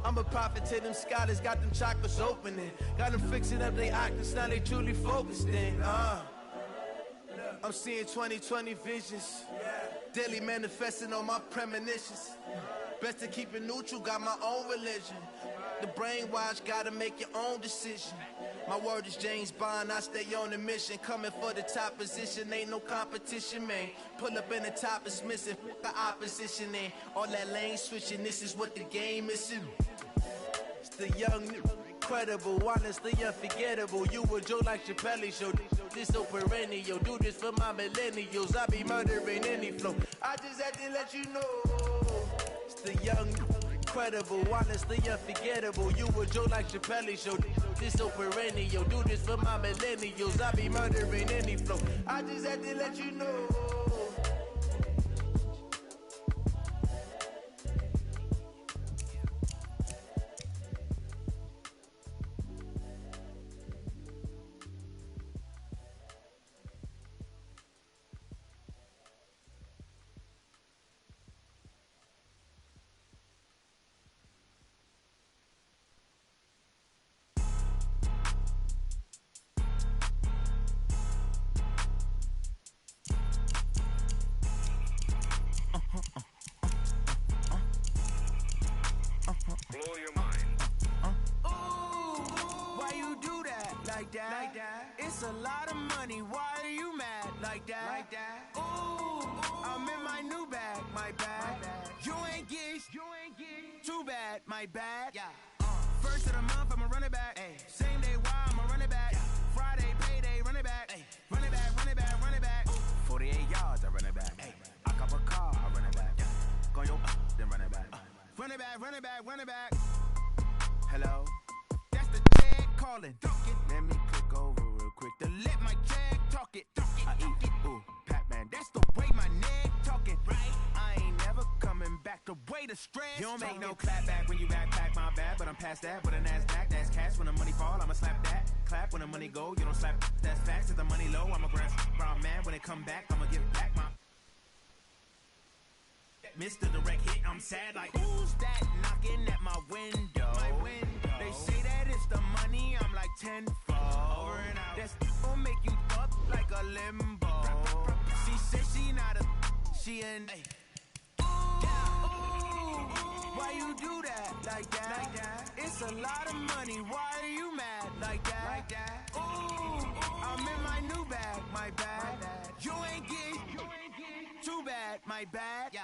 I'm a prophet to them scholars, got them chakras opening. Got them fixing up they octaves, now they truly focused in. I'm seeing 2020 visions. Daily manifesting on my premonitions. Best to keep it neutral, got my own religion. The brainwash, gotta make your own decision. My word is James Bond, I stay on the mission. Coming for the top position, ain't no competition, man. Pull up in the top is missing, the opposition in. All that lane switching, this is what the game is. It's the young, incredible, honestly unforgettable. You a Joe like Chappelle show. This so perennial, do this for my millennials. I be murdering any flow. I just had to let you know. It's the young, incredible, honestly unforgettable. You a Joe like Chappelle show. This so perennial, do this for my millennials. I be murdering any flow. I just had to let you know. Blow your mind. Why you do that like that? It's a lot of money. Why are you mad like that? Ooh, I'm in my new bag, my bad. You ain't geeks, too bad, my bad. First of the month, I'ma run it back. Same day, why I'ma run it back. Friday, payday, run it back. Run it back, run it back, run it back. 48 yards, I run it back. I cop a car, I run it back. Go yo, then run it back. Run it back, run it back, run it back. Hello? That's the jag calling. Let me click over real quick to let my jag talk it. I eat it, ooh, Pac-Man. That's the way my neck talking, right? I ain't never coming back the way the stress. You don't make no clap back when you backpack, my bad. But I'm past that with a NASDAQ. That's cash when the money fall, I'ma slap that. Clap when the money go, you don't slap. That's facts. If the money low, I'ma grab brown man. When it come back, I'ma give back my. Mr. Direct Hit, I'm sad like who's that knocking at my window? They say that it's the money, I'm like tenfold. Over and out. That's gon' make you up like a limbo. She said she not a, she an. Why you do that like that? It's a lot of money, why are you mad like that? Ooh, I'm in my new bag, my bad. You ain't geek, too bad, my bad.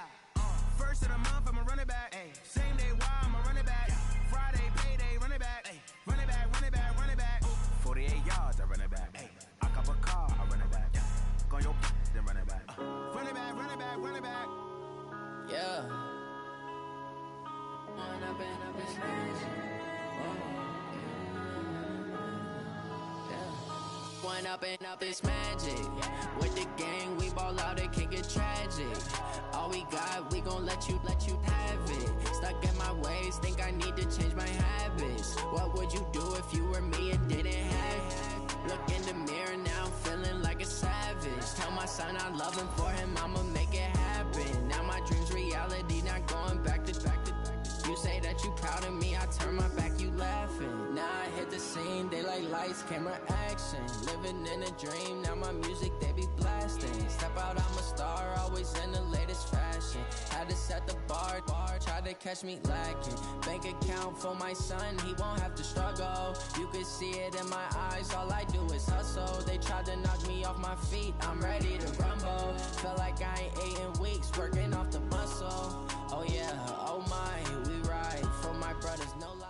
First of the month, I'ma run it back. Same day, why I'ma run it back. Friday, payday, run it back. Run it back, run it back, run it back. 48 yards, I run it back. I cop a car, I run it back. Go yo, then run it back. Run it back, run it back, run it back. Yeah. Run up and up this One up and up this magic. With the gang, we ball out, it can get tragic. All we got, we gon' let you have it. Stuck in my ways, think I need to change my habits. What would you do if you were me and didn't have it? Look in the mirror, now I'm feeling like a savage. Tell my son I love him, for him I'ma make it happen. Now my dream's reality, not going back to. You say that you proud of me, I turn my back, you laughing. Now I hit the scene, they like lights, camera, action. Living in a dream, now my music, they be blasting. Step out, I'm a star, always in the latest fashion. Had to set the bar, try to catch me lacking. Bank account for my son, he won't have to struggle. You can see it in my eyes, all I do is hustle. They tried to knock me off my feet, I'm ready to rumble. Felt like I ain't ate in weeks, working off the muscle. Oh yeah, oh my, we ride for my brothers, no lie.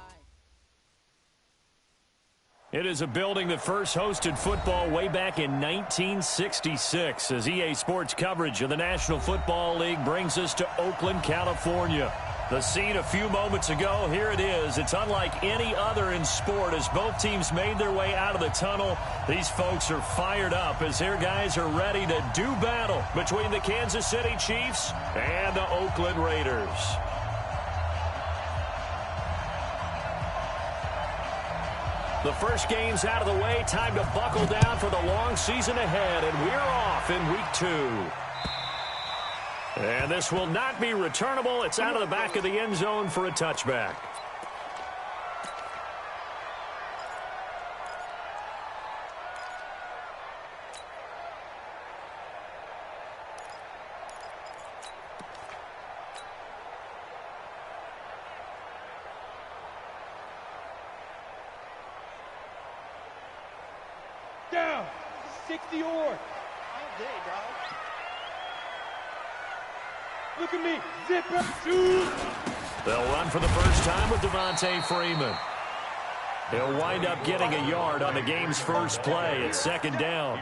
It is a building that first hosted football way back in 1966 as EA Sports coverage of the National Football League brings us to Oakland, California. The scene a few moments ago, here it is. It's unlike any other in sport as both teams made their way out of the tunnel. These folks are fired up as their guys are ready to do battle between the Kansas City Chiefs and the Oakland Raiders. The first game's out of the way. Time to buckle down for the long season ahead, and we're off in week 2. And this will not be returnable. It's out of the back of the end zone for a touchback. down. 60 or. All day, dog. Look at me. Zip up. Shoot. They'll run for the first time with Devontae Freeman. He'll wind up getting a yard on the game's first play at second down.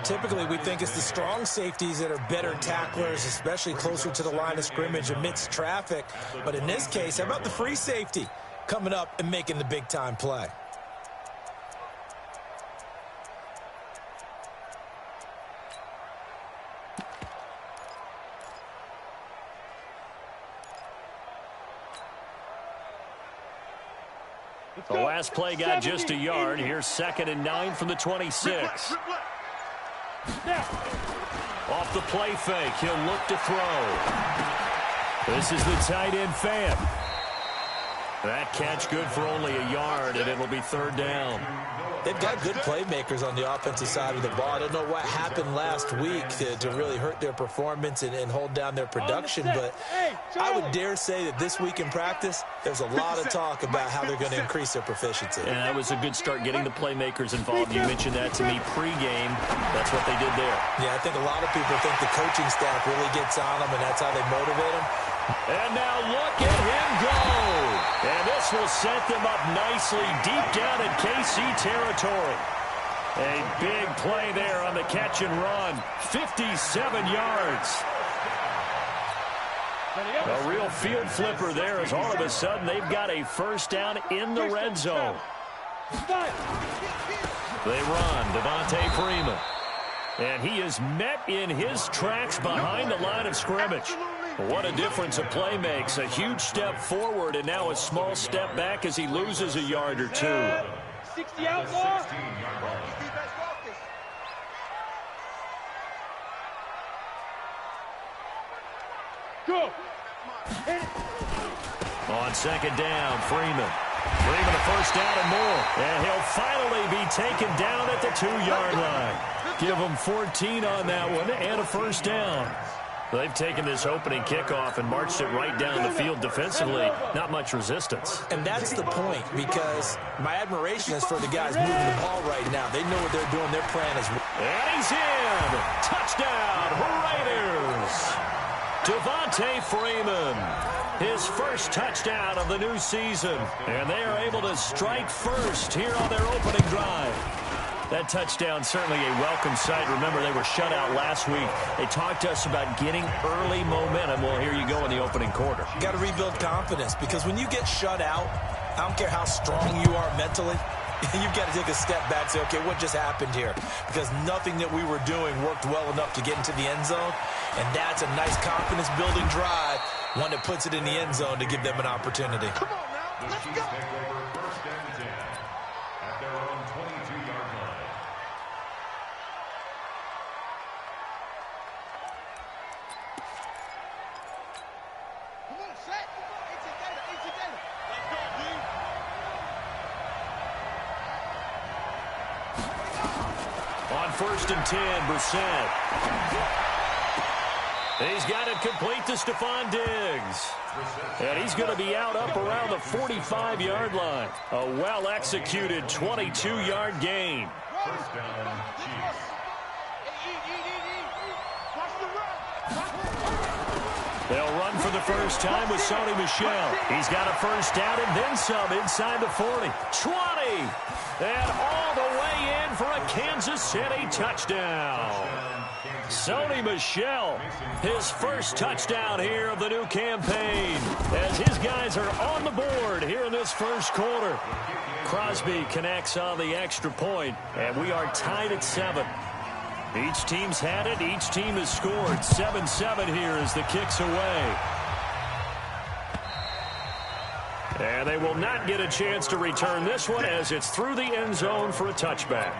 Typically, we think it's the strong safeties that are better tacklers, especially closer to the line of scrimmage amidst traffic. But in this case, how about the free safety coming up and making the big-time play? The last play got just a yard. Here's 2nd and 9 from the 26. Off the play fake, he'll look to throw. This is the tight end fan. That catch good for only a yard, and it'll be 3rd down. They've got good playmakers on the offensive side of the ball. I don't know what happened last week to really hurt their performance and hold down their production, but I would dare say that this week in practice, there's a lot of talk about how they're going to increase their proficiency. And that was a good start getting the playmakers involved. You mentioned that to me pregame. That's what they did there. Yeah, I think a lot of people think the coaching staff really gets on them, and that's how they motivate them. And now look at him go. And this will set them up nicely deep down in KC territory. A big play there on the catch and run. 57 yards. A real field flipper there as all of a sudden they've got a first down in the red zone. They run Devontae Freeman. And he is met in his tracks behind the line of scrimmage. What a difference a play makes. A huge step forward and now a small step back as he loses a yard or two. 60 outlaw. Go. On 2nd down, Freeman. Freeman a first down and more. And he'll finally be taken down at the 2-yard line. Give him 14 on that one and a first down. They've taken this opening kickoff and marched it right down the field defensively. Not much resistance. And that's the point, because my admiration is for the guys moving the ball right now. They know what they're doing. Their plan is... And he's in! Touchdown, Raiders! Devontae Freeman, his first touchdown of the new season. And they are able to strike first here on their opening drive. That touchdown certainly a welcome sight. Remember, they were shut out last week. They talked to us about getting early momentum. Well, here you go in the opening quarter. Got to rebuild confidence, because when you get shut out, I don't care how strong you are mentally, you've got to take a step back and say, okay, what just happened here? Because nothing that we were doing worked well enough to get into the end zone, and that's a nice confidence-building drive, one that puts it in the end zone to give them an opportunity. Come on now, let's go. On 1st and 10, Brissett. He's got it complete to Stephon Diggs. And he's going to be out up around the 45-yard line. A well-executed 22-yard gain. First down, Chiefs. They'll run for the first time with Sony Michel. He's got a first down and then some inside the 40. 20! And all the way in for a Kansas City touchdown. Sony Michel, his first touchdown here of the new campaign, as his guys are on the board here in this first quarter. Crosby connects on the extra point, and we are tied at 7. Each team's had it. Each team has scored. 7-7 here as the kick's away. And they will not get a chance to return this one as it's through the end zone for a touchback.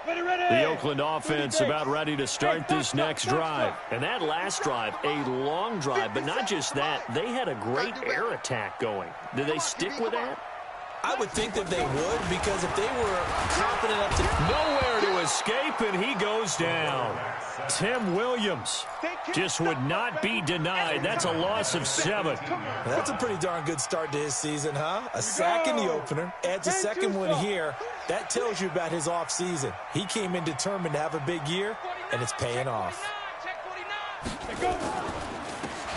The Oakland offense about ready to start this next drive. And that last drive, a long drive, but not just that. They had a great air attack going. Did they stick with that? I would think that they would, because if they were confident enough to... Nowhere to escape, and he goes down. Tim Williams just would not be denied. That's a loss of 7. That's a pretty darn good start to his season, huh? A sack in the opener, adds a second one here. That tells you about his offseason. He came in determined to have a big year, and it's paying off.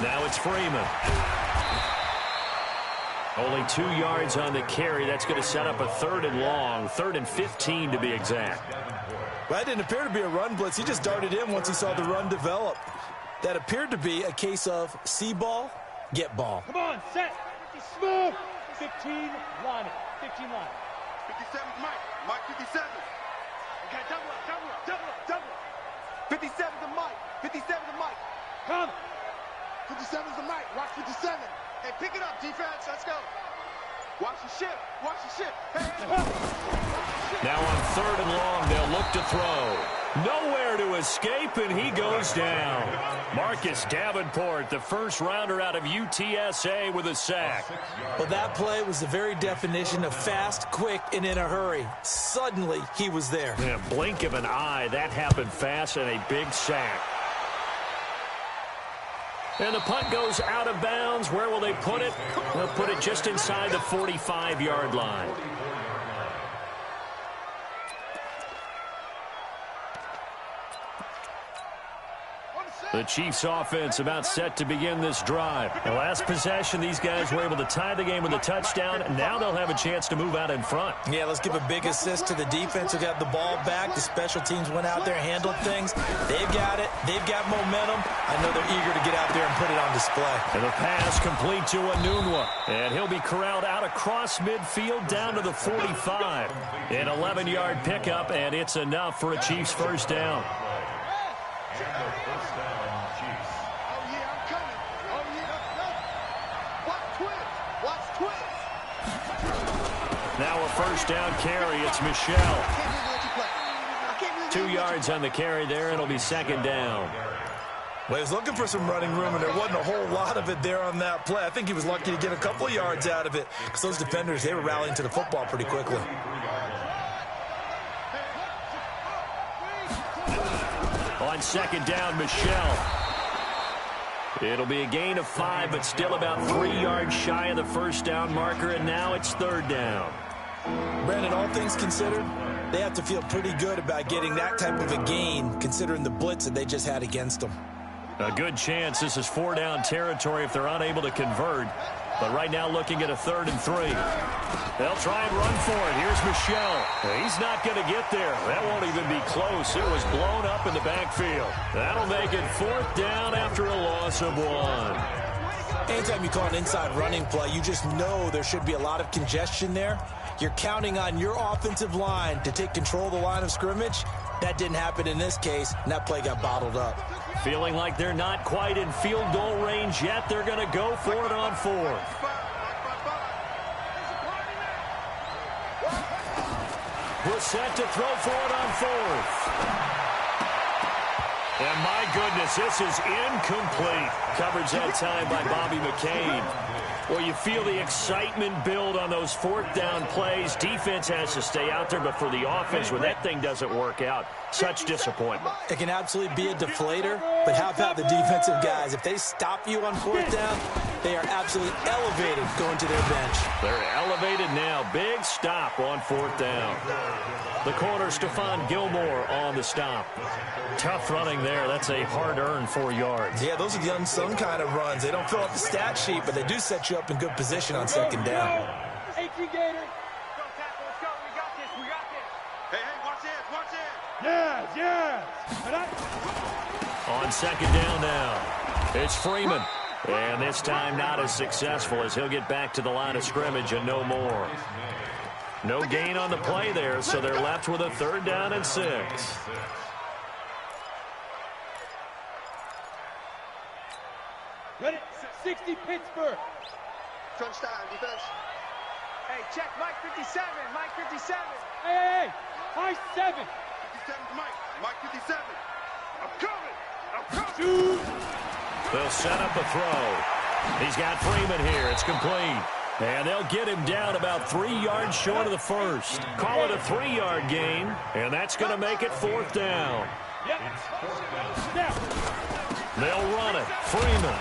Now it's Freeman. Only 2 yards on the carry. That's going to set up a 3rd and long, 3rd and 15 to be exact. Well, that didn't appear to be a run blitz. He just darted in once he saw the run develop. That appeared to be a case of see ball, get ball. Come on, set. Smooth. 15 line. 15 line. 57 Mike. Mike 57. Okay, double up, double up, double up, double up. 57 to Mike. 57 to Mike. Come. 57 to Mike. Watch 57. Hey, pick it up, defense. Let's go. Watch the ship. Watch the ship. Hey. Now on 3rd and long, they'll look to throw. Nowhere to escape, and he goes down. Marcus Davenport, the first rounder out of UTSA, with a sack. Well, that play was the very definition of fast, quick, and in a hurry. Suddenly, he was there. In a blink of an eye, that happened fast, and a big sack. And the punt goes out of bounds. Where will they put it? They'll put it just inside the 45-yard line. The Chiefs offense about set to begin this drive. The last possession, these guys were able to tie the game with a touchdown. Now they'll have a chance to move out in front. Yeah, let's give a big assist to the defense who got the ball back. The special teams went out there, handled things. They've got it. They've got momentum. I know they're eager to get out there and put it on display. And the pass complete to Anunwa. And he'll be corralled out across midfield down to the 45. An 11-yard pickup, and it's enough for a Chiefs first down. Now a first down carry. It's Michelle. 2 yards on the carry there. It'll be 2nd down. Well, he was looking for some running room, and there wasn't a whole lot of it there on that play. I think he was lucky to get a couple of yards out of it because those defenders, they were rallying to the football pretty quickly. On 2nd down, Michelle. It'll be a gain of 5, but still about 3 yards shy of the first down marker, and now it's 3rd down. Brandon, all things considered, they have to feel pretty good about getting that type of a gain, considering the blitz that they just had against them. A good chance this is 4-down territory if they're unable to convert. But right now looking at a 3rd and 3. They'll try and run for it. Here's Michelle. He's not going to get there. That won't even be close. It was blown up in the backfield. That'll make it 4th down after a loss of 1. Anytime you call an inside running play, you just know there should be a lot of congestion there. You're counting on your offensive line to take control of the line of scrimmage. That didn't happen in this case, and that play got bottled up. Feeling like they're not quite in field goal range yet. They're going to go for it on 4th. We're set to throw for it on 4th. And my goodness, this is incomplete. Coverage that time by Bobby McCain. Well, you feel the excitement build on those 4th down plays. Defense has to stay out there, but for the offense, when that thing doesn't work out, such disappointment. It can absolutely be a deflator, but how about the defensive guys? If they stop you on 4th down, they are absolutely elevated going to their bench. They're elevated now. Big stop on 4th down. The corner, Stephon Gilmore on the stop. Tough running there. That's a hard-earned 4 yards. Yeah, those are the unsung kind of runs. They don't fill up the stat sheet, but they do set you up in good position on 2nd down. 18 Gator. Go, tackle. Let's go. We got this. We got this. Hey, watch it. Watch it. Yes. On 2nd down now, it's Freeman. And this time not as successful as he'll get back to the line of scrimmage and no more. No gain on the play there, so they're left with a 3rd down and 6. Ready? 60 Pittsburgh. Crunch time, defense. Hey, check Mike 57. Mike 57. Hey. High 7. 57 Mike. Mike 57. I'm coming. Shoot. They'll set up a throw. He's got Freeman here. It's complete. And they'll get him down about 3 yards short of the first. Call it a 3-yard gain, and that's going to make it 4th down. They'll run it. Freeman.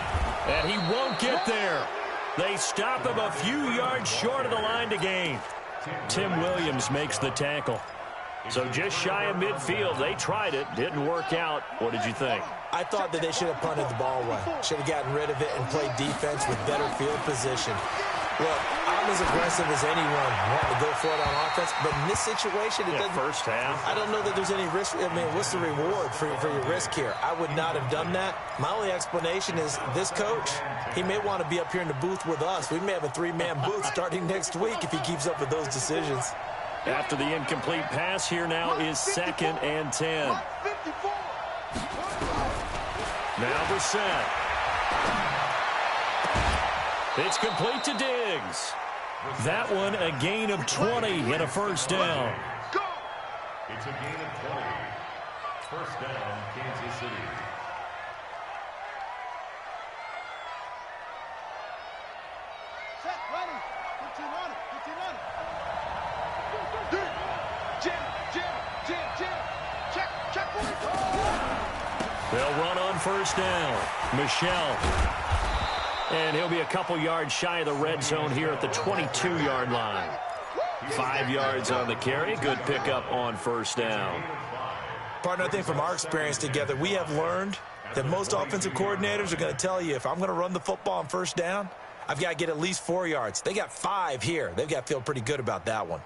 And he won't get there. They stop him a few yards short of the line to gain. Tim Williams makes the tackle. So just shy of midfield. They tried it. Didn't work out. What did you think? I thought that they should have punted the ball away. Should have gotten rid of it and played defense with better field position. Look, I'm as aggressive as anyone wanting to go for it on offense, but in this situation, it doesn't. First half. I don't know that there's any risk. I mean, what's the reward for your risk here? I would not have done that. My only explanation is this coach, he may want to be up here in the booth with us. We may have a 3-man booth starting next week if he keeps up with those decisions. After the incomplete pass, here now is 2nd and 10. Now Brissett. It's complete to Diggs. That one a gain of 20 and a first down. It's a gain of 20. First down, Kansas City. Set, ready. 15 on it. 15 on it. Jim. Check for it. They'll run on first down. Michel. And he'll be a couple yards shy of the red zone here at the 22-yard line. 5 yards on the carry. Good pickup on first down. Partner, I think from our experience together, we have learned that most offensive coordinators are going to tell you, if I'm going to run the football on first down, I've got to get at least 4 yards. They got 5 here. They've got to feel pretty good about that one.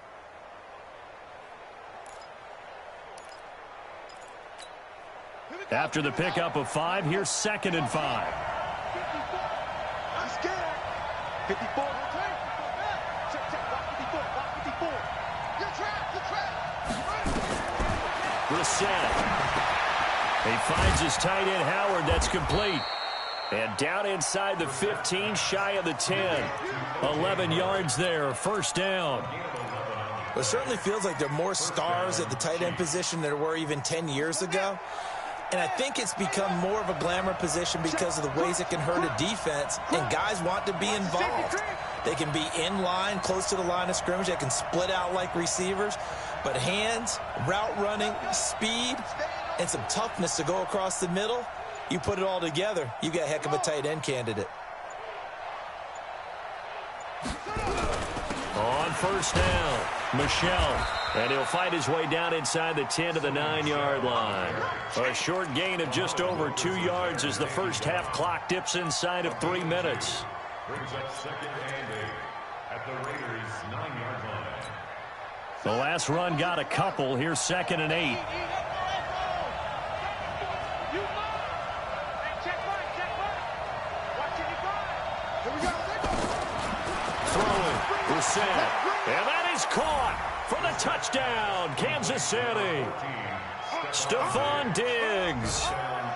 After the pickup of 5, here's 2nd and 5. I'm scared. 54. Check. 54. You're trapped. Brissett. He finds his tight end, Howard. That's complete. And down inside the 15, shy of the 10. 11 yards there, first down. It certainly feels like there are more stars at the tight end position than there were even 10 years ago. And I think it's become more of a glamour position because of the ways it can hurt a defense, and guys want to be involved. They can be in line, close to the line of scrimmage. They can split out like receivers. But hands, route running, speed, and some toughness to go across the middle, you put it all together, you got a heck of a tight end candidate. On first down, Michel. And he'll fight his way down inside the 10 to the 9-yard line. A short gain of just over 2 yards as the first half clock dips inside of 3 minutes. Brings up 2nd and 8 at the Raiders' 9-yard line. The last run got a couple. Here's 2nd and 8. Throwing. Brissett. And that is caught. For the touchdown, Kansas City. Stephon Diggs,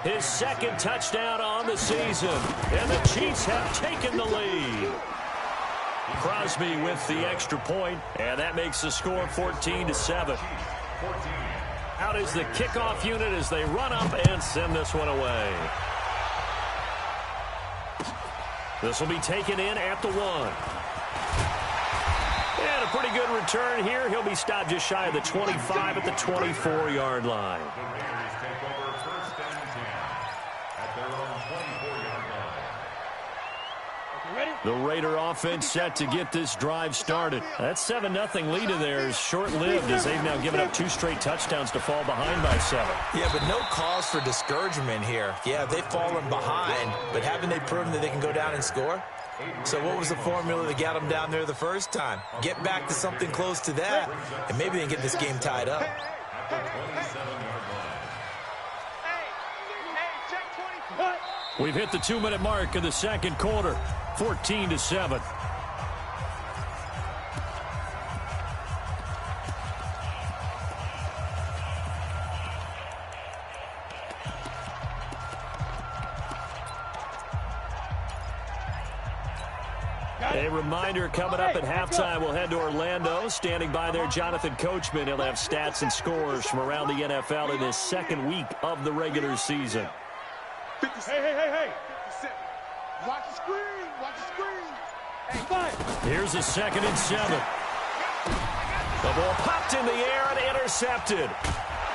his 2nd touchdown on the season, and the Chiefs have taken the lead. Crosby with the extra point, and that makes the score 14-7. Out is the kickoff unit as they run up and send this one away. This will be taken in at the 1. And a pretty good return here. He'll be stopped just shy of the 25 at the 24-yard line. The Raiders take over first and 10 at their own 24-yard line. The Raider offense set to get this drive started. That 7-0 lead of theirs is short-lived as they've now given up 2 straight touchdowns to fall behind by 7. Yeah, but no cause for discouragement here. Yeah, they've fallen behind, but haven't they proven that they can go down and score? So what was the formula that got them down there the first time? Get back to something close to that, and maybe they can get this game tied up. At the 27-yard line. We've hit the 2-minute mark of the second quarter, 14-7. A reminder, coming up at halftime, we'll head to Orlando. Standing by there, Jonathan Coachman. He'll have stats and scores from around the NFL in his 2nd week of the regular season. Hey. 57. Watch the screen. Here's a 2nd and 7. The ball popped in the air and intercepted.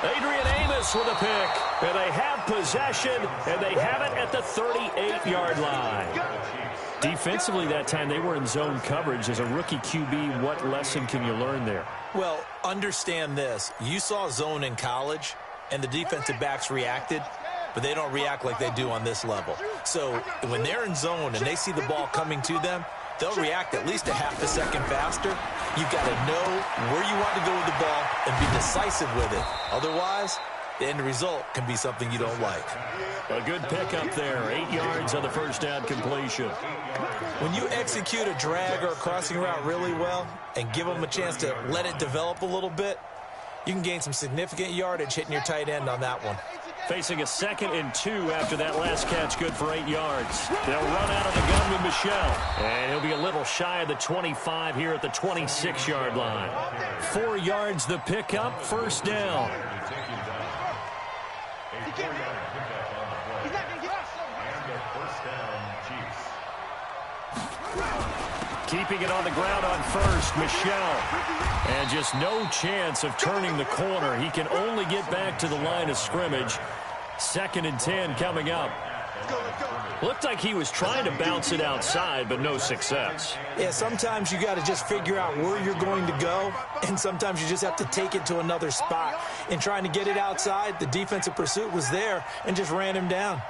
Adrian Amos with a pick. And they have possession, and they have it at the 38-yard line. Defensively that time, they were in zone coverage. As a rookie QB, what lesson can you learn there? Well, understand this. You saw zone in college, and the defensive backs reacted, but they don't react like they do on this level. So when they're in zone and they see the ball coming to them, they'll react at least a half a second faster. You've got to know where you want to go with the ball and be decisive with it. Otherwise, the end result can be something you don't like. A good pickup there. 8 yards on the first down completion. When you execute a drag or a crossing route really well and give them a chance to let it develop a little bit, you can gain some significant yardage hitting your tight end on that one. Facing a 2nd and 2 after that last catch, good for 8 yards. They'll run out of the gun with Michel. And he'll be a little shy of the 25 here at the 26-yard line. 4 yards the pickup, first down. Keeping it on the ground on first, Michel. And just no chance of turning the corner. He can only get back to the line of scrimmage. 2nd and 10 coming up. Looked like he was trying to bounce it outside, but no success. Yeah, sometimes you got to just figure out where you're going to go, and sometimes you just have to take it to another spot. In trying to get it outside, the defensive pursuit was there and just ran him down.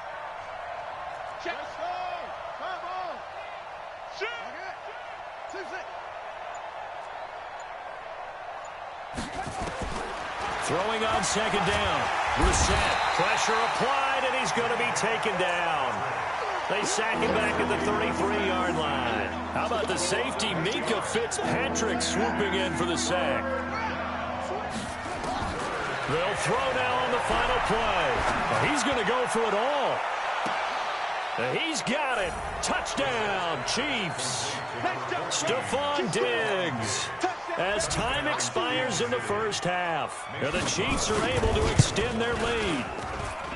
Throwing on 2nd down. Brissett, pressure applied, and he's going to be taken down. They sack him back at the 33-yard line. How about the safety, Minka Fitzpatrick, swooping in for the sack. They'll throw now on the final play. He's going to go for it all. He's got it. Touchdown, Chiefs. Stephon Diggs. As time expires in the first half, and the Chiefs are able to extend their lead.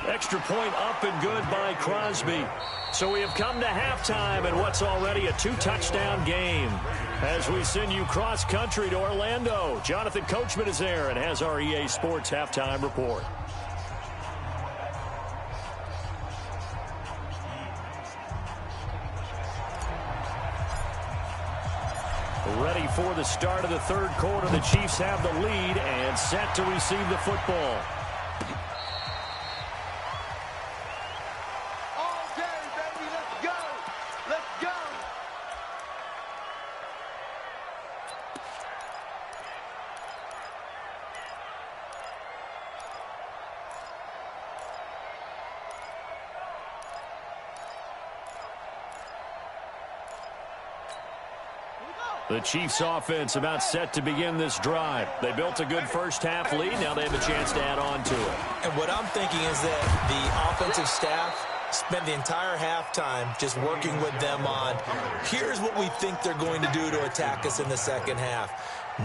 Extra point up and good by Crosby. So we have come to halftime in what's already a 2-touchdown game. As we send you cross-country to Orlando, Jonathan Coachman is there and has our EA Sports halftime report. Ready for the start of the third quarter. The Chiefs have the lead and set to receive the football. All day, baby, let's go. Let's go. The Chiefs offense about set to begin this drive. They built a good first half lead. Now they have a chance to add on to it. And what I'm thinking is that the offensive staff spent the entire halftime just working with them on, here's what we think they're going to do to attack us in the second half.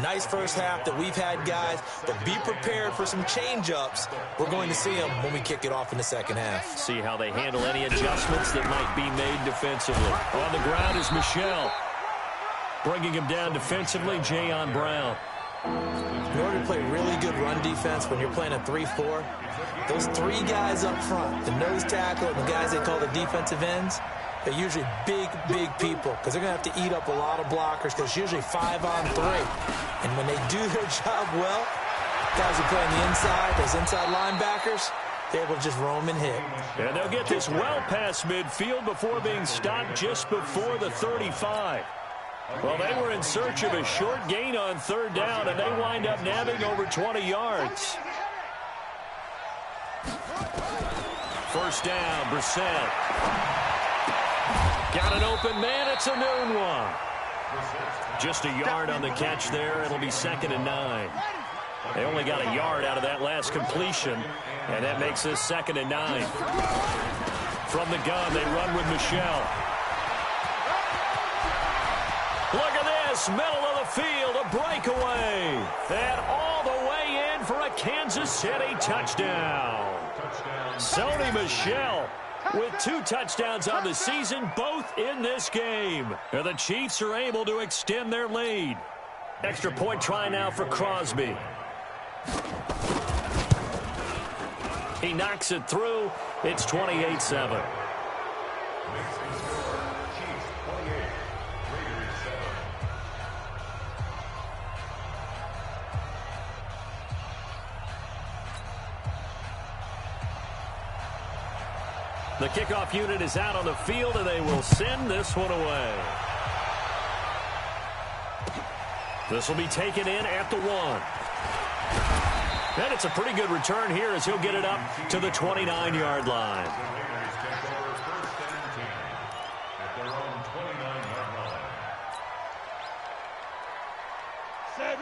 Nice first half that we've had, guys, but be prepared for some change-ups. We're going to see them when we kick it off in the second half. See how they handle any adjustments that might be made defensively. On the ground is Michel. Bringing him down defensively, Jayon Brown. In order to play really good run defense when you're playing a 3-4, those 3 guys up front, the nose tackle and the guys they call the defensive ends, they're usually big people because they're going to have to eat up a lot of blockers because it's usually 5-on-3. And when they do their job well, guys who play on the inside, those inside linebackers, they're able to just roam and hit. And they'll get this well past midfield before being stopped just before the 35. Well, they were in search of a short gain on third down, and they wind up nabbing over 20 yards. First down, Brissett. Got an open man. It's a noon one. Just a yard on the catch there. It'll be 2nd and 9. They only got a yard out of that last completion, and that makes this 2nd and 9. From the gun, they run with Michel. Look at this, middle of the field, a breakaway. And all the way in for a Kansas City touchdown. Sony Michel with 2 touchdowns on the season, both in this game. And the Chiefs are able to extend their lead. Extra point try now for Crosby. He knocks it through. It's 28-7. The kickoff unit is out on the field, and they will send this one away. This will be taken in at the 1. And it's a pretty good return here as he'll get it up to the 29-yard line.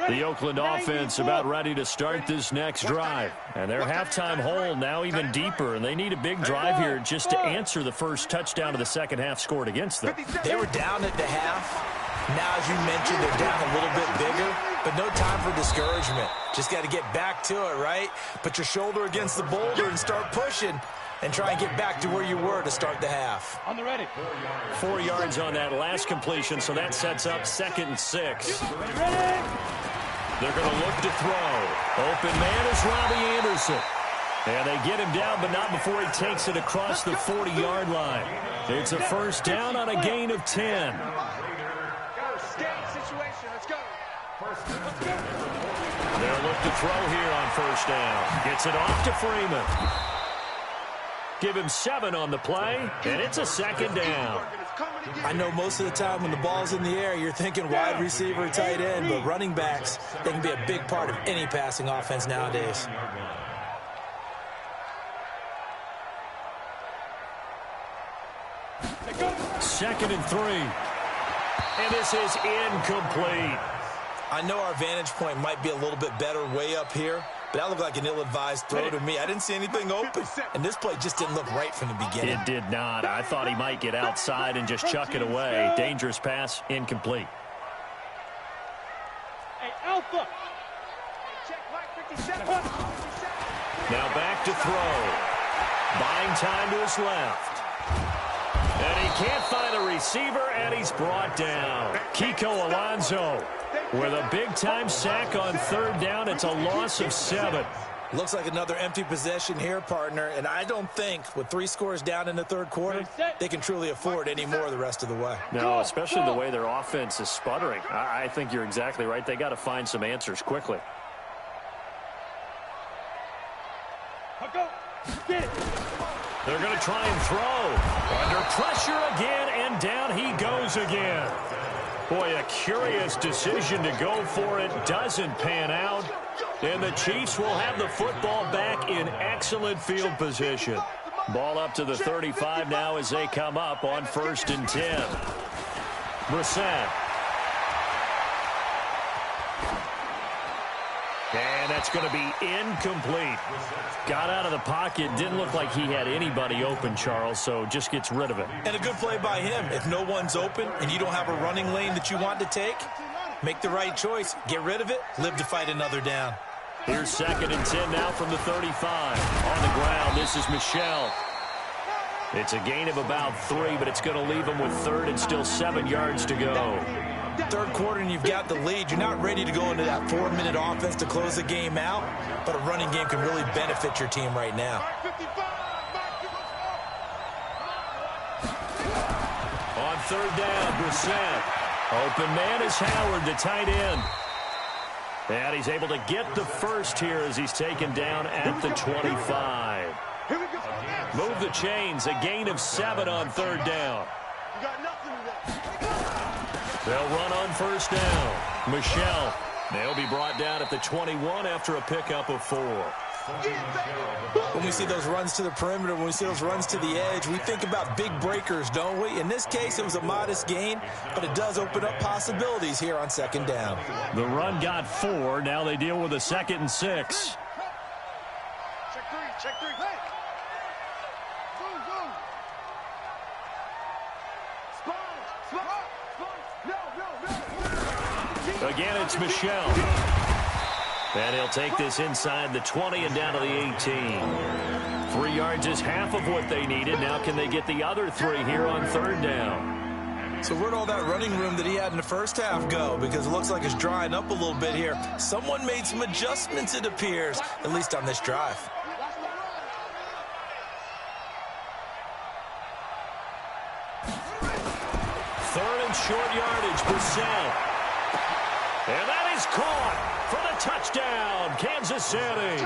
The Oakland offense about ready to start this next drive. And their halftime hole now even deeper, and they need a big drive here just to answer the first touchdown of the second half scored against them. They were down at the half. Now, as you mentioned, they're down a little bit bigger, but no time for discouragement. Just got to get back to it, right? Put your shoulder against the boulder and start pushing and try and get back to where you were to start the half. On the ready. 4 yards on that last completion, so that sets up 2nd and 6. They're going to look to throw. Open man is Robbie Anderson. And they get him down, but not before he takes it across the 40-yard line. It's a first down on a gain of 10. They'll look to throw here on first down. Gets it off to Freeman. Give him 7 on the play, and it's a 2nd down. I know most of the time when the ball's in the air, you're thinking wide receiver, tight end, but running backs, they can be a big part of any passing offense nowadays. Second and 3. And this is incomplete. I know our vantage point might be a little bit better way up here, but that looked like an ill-advised throw to me. I didn't see anything open, and this play just didn't look right from the beginning. It did not. I thought he might get outside and just chuck it away. Dangerous pass, incomplete. Hey, Alpha. Now back to throw. Buying time to his left. And he can't find a receiver, and he's brought down. Kiko Alonso with a big-time sack on 3rd down. It's a loss of 7. Looks like another empty possession here, partner, and I don't think with 3 scores down in the 3rd quarter, they can truly afford any more the rest of the way. No, especially the way their offense is sputtering. I think you're exactly right. They got to find some answers quickly. They're going to try and throw. Under pressure again, and down he goes again. Boy, a curious decision to go for it. Doesn't pan out. And the Chiefs will have the football back in excellent field position. Ball up to the 35 now as they come up on 1st and 10. Brissett. And that's going to be incomplete. Got out of the pocket. Didn't look like he had anybody open, Charles, so just gets rid of it. And a good play by him. If no one's open and you don't have a running lane that you want to take, make the right choice. Get rid of it. Live to fight another down. Here's 2nd and 10 now from the 35. On the ground, this is Michel. It's a gain of about 3, but it's going to leave him with 3rd and still 7 yards to go. 3rd quarter and you've got the lead. You're not ready to go into that 4-minute offense to close the game out, but a running game can really benefit your team right now. On 3rd down, Brissett. Open man is Howard, the tight end. And he's able to get the first here as he's taken down at the 25. Move the chains, a gain of 7 on 3rd down. They'll run on 1st down. Michel. They'll be brought down at the 21 after a pickup of 4. When we see those runs to the perimeter, when we see those runs to the edge, we think about big breakers, don't we? In this case, it was a modest gain, but it does open up possibilities here on 2nd down. The run got 4. Now they deal with a 2nd and 6. Check 3, check 3. Hey! Move, move. Again, it's Michel. And he'll take this inside the 20 and down to the 18. 3 yards is half of what they needed. Now can they get the other 3 here on 3rd down? So where'd all that running room that he had in the first half go? Because it looks like it's drying up a little bit here. Someone made some adjustments, it appears, at least on this drive. 3rd and short yardage, Brissett. And that is caught for the touchdown, Kansas City.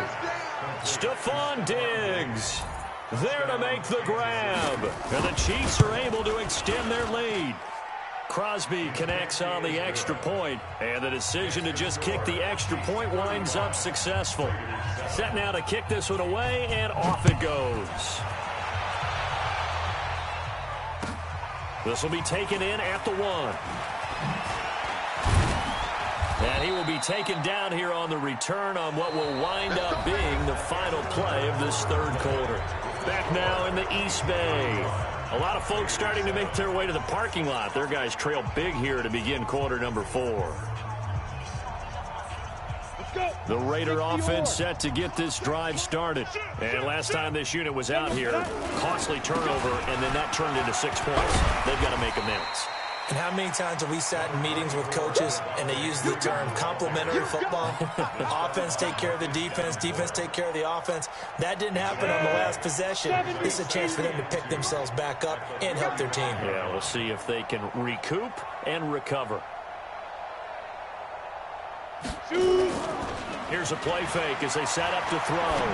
Stephon Diggs there to make the grab. And the Chiefs are able to extend their lead. Crosby connects on the extra point, and the decision to just kick the extra point winds up successful. Set now to kick this one away, and off it goes. This will be taken in at the 1. And he will be taken down here on the return on what will wind up being the final play of this 3rd quarter. Back now in the East Bay. A lot of folks starting to make their way to the parking lot. Their guys trail big here to begin quarter number 4. The Raider offense set to get this drive started. And last time this unit was out here, costly turnover, and then that turned into 6 points. They've got to make amends. And how many times have we sat in meetings with coaches and they use the term complementary football? Offense take care of the defense, defense take care of the offense. That didn't happen on the last possession. This is a chance for them to pick themselves back up and help their team. Yeah, we'll see if they can recoup and recover. Here's a play fake as they set up to throw.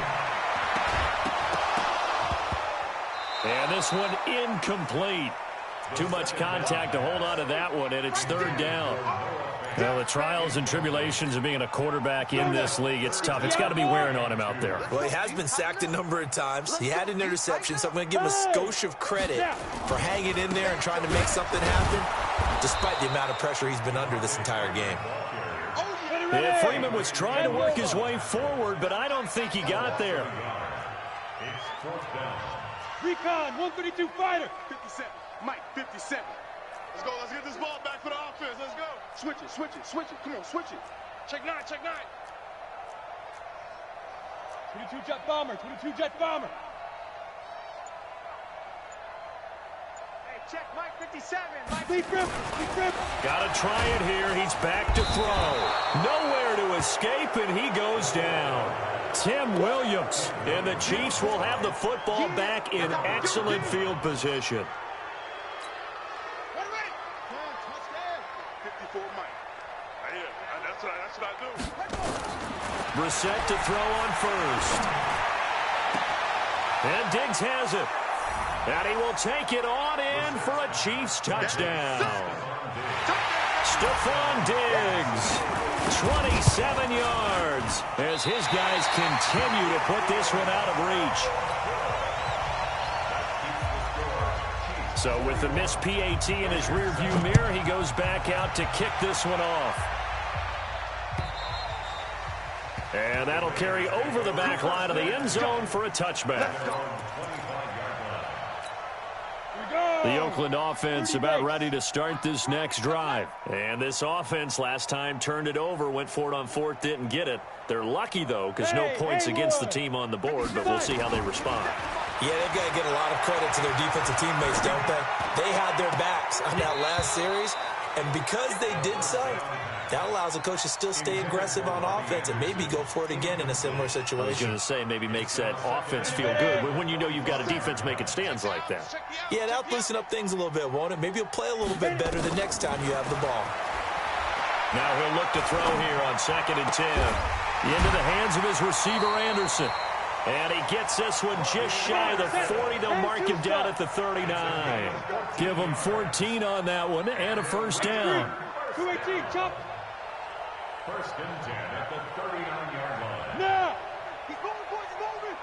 And this one incomplete. Too much contact to hold on to that one, and it's 3rd down. Well, the trials and tribulations of being a quarterback in this league, it's tough. It's got to be wearing on him out there. Well, he has been sacked a number of times. He had an interception, so I'm going to give him a skosh of credit for hanging in there and trying to make something happen, despite the amount of pressure he's been under this entire game. Yeah, Freeman was trying to work his way forward, but I don't think he got there. Recon, 132 fighter. 57. Mike, 57. Let's go. Let's get this ball back for the offense. Let's go. Switch it, switch it, switch it. Come on, switch it. Check 9, check 9. 22 jet bomber, 22 jet bomber. Hey, check Mike, 57. Mike. Deep grip, deep grip. Got to try it here. He's back to throw. Nowhere to escape, and he goes down. Tim Williams, and the Chiefs will have the football back in excellent field position. 54 Mike. That's what I do. Brissett to throw on 1st. And Diggs has it. And he will take it on in for a Chiefs touchdown. Stephon Diggs, 27 yards, as his guys continue to put this one out of reach. So with the missed PAT in his rearview mirror, he goes back out to kick this one off. And that'll carry over the back line of the end zone for a touchback. The Oakland offense about ready to start this next drive. And this offense last time turned it over, went for it on 4th, didn't get it. They're lucky, though, because no points against the team on the board, but we'll see how they respond. Yeah, they've got to get a lot of credit to their defensive teammates, don't they? They had their backs on that last series, and because they did so, that allows the coach to still stay aggressive on offense and maybe go for it again in a similar situation. I was going to say, maybe makes that offense feel good when you know you've got a defense making stands like that. Yeah, that'll loosen up things a little bit, won't it? Maybe you'll play a little bit better the next time you have the ball. Now he'll look to throw here on 2nd and 10. Into the hands of his receiver, Anderson. And he gets this one just shy of the 40. They'll mark him down at the 39. Give him 14 on that one and a 1st down. 218, chop. 1st and 10 at the 39-yard line. Now. He's moving, boys, he's moving.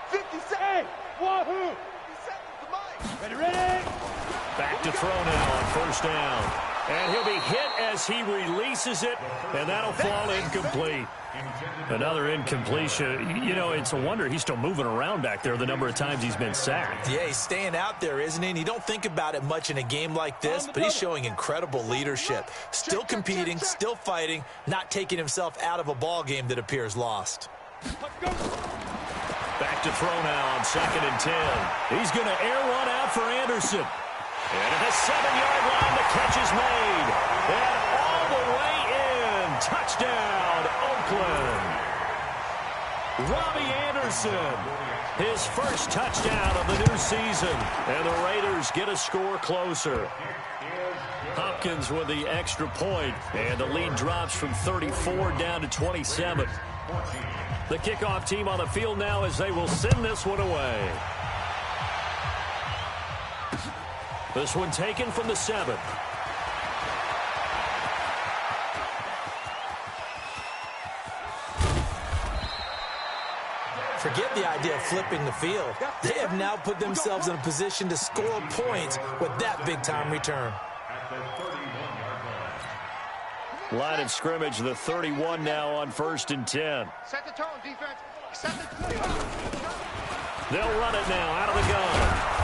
57. Hey, wahoo. 57 to Mike. Ready, ready. Back to throw now on 1st down. And he'll be hit as he releases it, and that'll fall incomplete. Another incompletion. You know, it's a wonder he's still moving around back there the number of times he's been sacked. Yeah, he's staying out there, isn't he? And you don't think about it much in a game like this, but he's showing incredible leadership. Still competing, still fighting, not taking himself out of a ball game that appears lost. Back to throw now on 2nd and 10. He's going to air one out for Anderson. And at the 7-yard line, the catch is made. And all the way in. Touchdown, Oakland. Robbie Anderson, his first touchdown of the new season. And the Raiders get a score closer. Hopkins with the extra point, and the lead drops from 34 down to 27. The kickoff team on the field now as they will send this one away. This one taken from the 7. Forget the idea of flipping the field. They have now put themselves in a position to score points with that big-time return. Line of scrimmage, the 31 now on 1st and 10. Set the tone, defense. Set the They'll run it now out of the gun.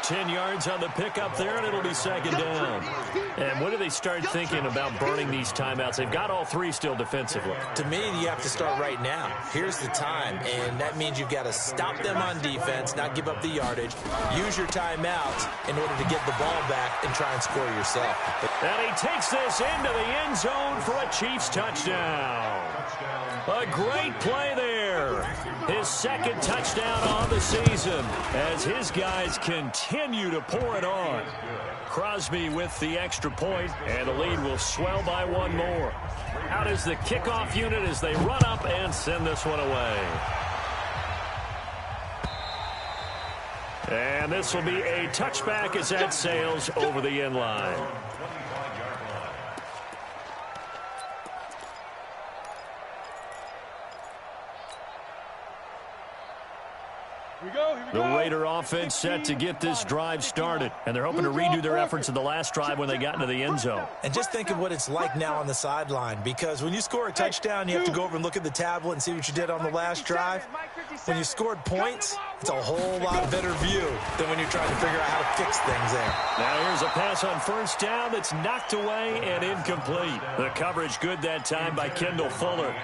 10 yards on the pickup there, and it'll be 2nd down. And when do they start thinking about burning these timeouts? They've got all 3 still defensively. To me, you have to start right now. Here's the time, and that means you've got to stop them on defense, not give up the yardage, use your timeouts in order to get the ball back and try and score yourself. And he takes this into the end zone for a Chiefs touchdown. A great play there. His 2nd touchdown on the season as his guys continue to pour it on. Crosby with the extra point, and the lead will swell by 1 more. Out is the kickoff unit as they run up and send this one away. And this will be a touchback as that sails over the end line. The Raider offense set to get this drive started, and they're hoping to redo their efforts in the last drive when they got into the end zone. And just think of what it's like now on the sideline, because when you score a touchdown, you have to go over and look at the tablet and see what you did on the last drive. When you scored points, it's a whole lot better view than when you're trying to figure out how to fix things there. Now here's a pass on 1st down that's knocked away and incomplete. The coverage good that time by Kendall Fuller.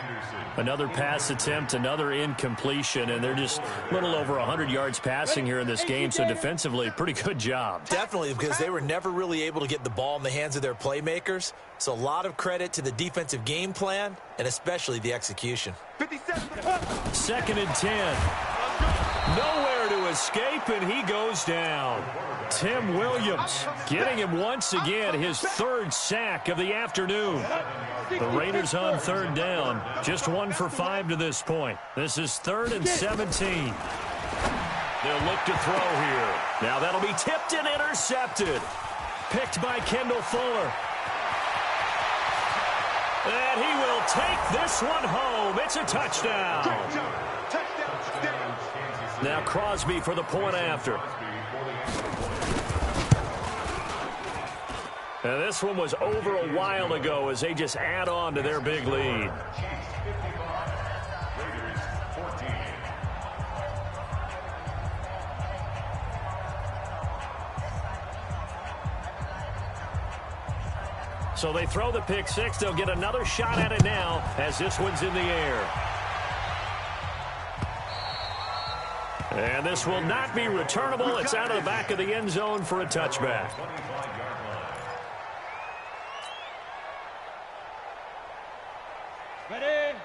Another pass attempt, another incompletion, and they're just a little over 100 yards passing here in this game, so defensively, pretty good job. Definitely, because they were never really able to get the ball in the hands of their playmakers, so a lot of credit to the defensive game plan, and especially the execution. 2nd and 10. Nowhere to escape, and he goes down. Tim Williams getting him once again, his 3rd sack of the afternoon. The Raiders on 3rd down, just 1 for 5 to this point. This is 3rd and 17. They'll look to throw here. Now that'll be tipped and intercepted. Picked by Kendall Fuller. And he will take this one home. It's a touchdown. Now Crosby for the point after. And this one was over a while ago as they just add on to their big lead. So they throw the pick 6. They'll get another shot at it now as this one's in the air. And this will not be returnable. It's out of the back of the end zone for a touchback.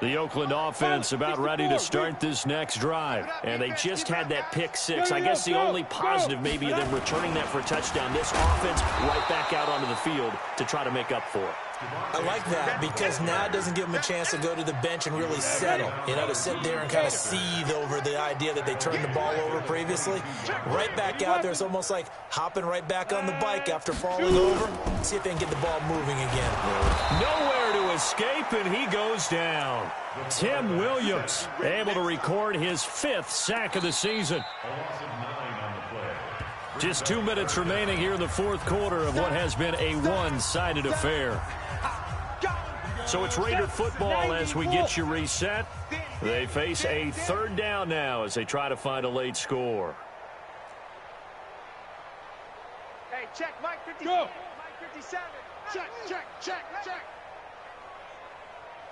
The Oakland offense about ready to start this next drive. And they just had that pick 6. I guess the only positive maybe of them returning that for a touchdown. This offense right back out onto the field to try to make up for it. I like that because now it doesn't give them a chance to go to the bench and really settle. You know, to sit there and kind of seethe over the idea that they turned the ball over previously. Right back out there, it's almost like hopping right back on the bike after falling over. See if they can get the ball moving again. Nowhere to escape, and he goes down. Tim Williams able to record his 5th sack of the season. Just 2 minutes remaining here in the 4th quarter of what has been a one-sided affair. So it's Raider football as we get you reset. They face a 3rd down now as they try to find a late score. Hey, check, Mike 57. Go. Mike 57. Check.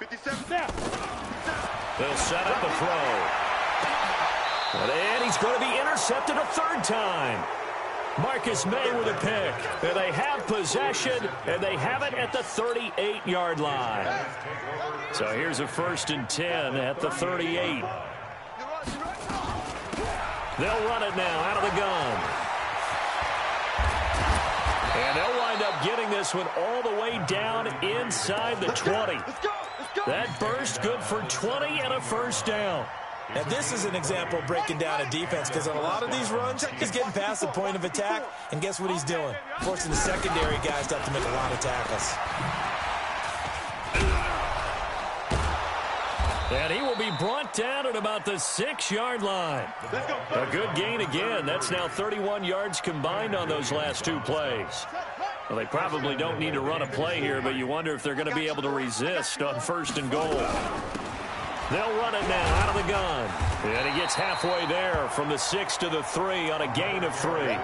57. They'll set up the throw. And he's going to be intercepted a third time. Marcus May with a pick. And they have possession, and they have it at the 38-yard line. So here's a 1st and 10 at the 38. They'll run it now out of the gun. And they'll wind up getting this one all the way down inside the 20. That burst good for 20 and a first down. And this is an example of breaking down a defense, because on a lot of these runs, he's getting past the point of attack, and guess what he's doing? Forcing the secondary guys to have to make a lot of tackles. And he will be brought down at about the 6-yard line. A good gain again. That's now 31 yards combined on those last 2 plays. Well, they probably don't need to run a play here, but you wonder if they're going to be able to resist on 1st and goal. They'll run it now out of the gun. And he gets halfway there from the 6 to the 3 on a gain of 3.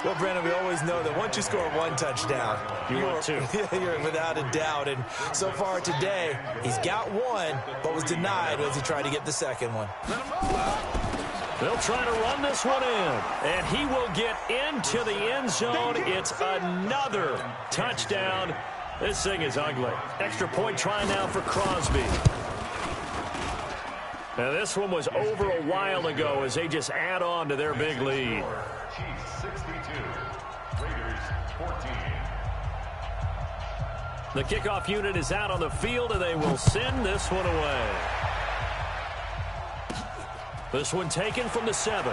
Well, Brandon, we always know that once you score 1 touchdown, you're without a doubt. And so far today, he's got 1, but was denied as he tried to get the second one. They'll try to run this one in, and he will get into the end zone. It's another touchdown. This thing is ugly. Extra point try now for Crosby. Now, this one was over a while ago as they just add on to their big lead. Chiefs 62, Raiders 14. The kickoff unit is out on the field, and they will send this one away. This one taken from the 7.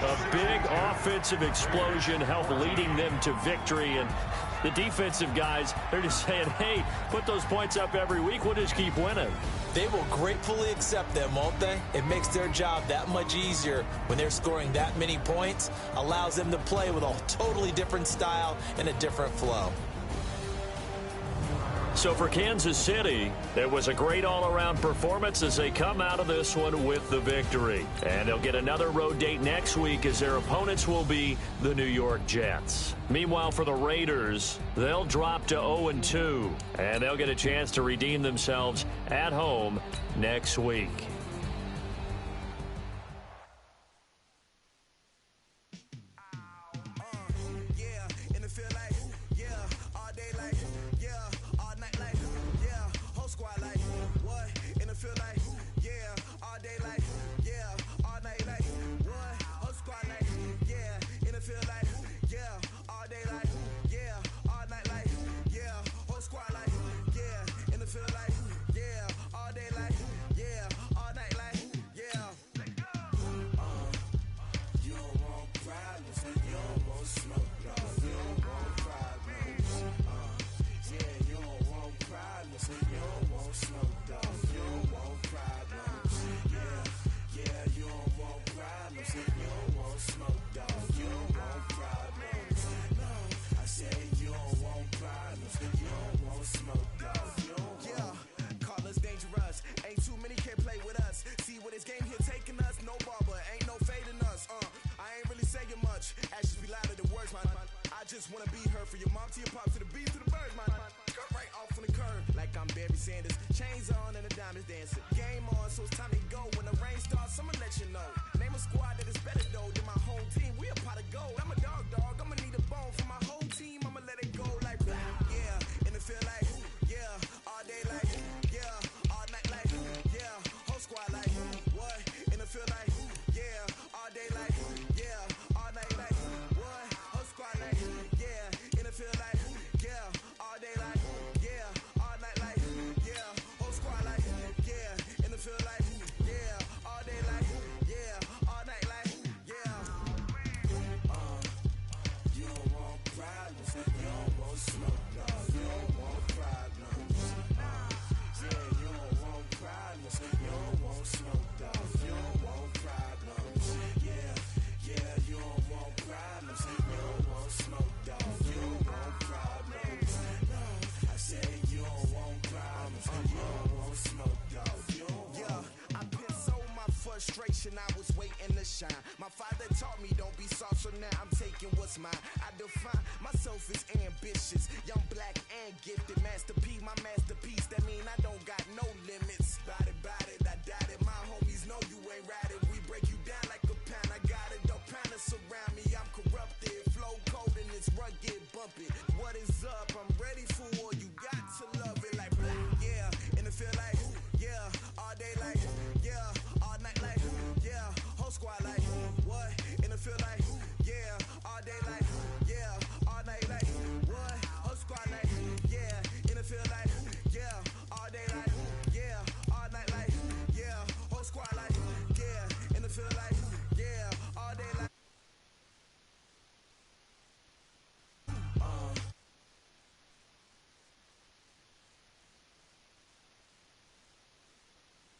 A big offensive explosion helped leading them to victory, and the defensive guys, they're just saying, hey, put those points up every week, we'll just keep winning. They will gratefully accept them, won't they? It makes their job that much easier when they're scoring that many points, allows them to play with a totally different style and a different flow. So for Kansas City, it was a great all-around performance as they come out of this one with the victory. And they'll get another road date next week as their opponents will be the New York Jets. Meanwhile, for the Raiders, they'll drop to 0-2, and they'll get a chance to redeem themselves at home next week. I was waiting to shine. My father taught me don't be soft, so now I'm taking what's mine. I define myself as ambitious, young, black, and gifted. Master P, my masterpiece, that mean I don't got no limits. Bout it,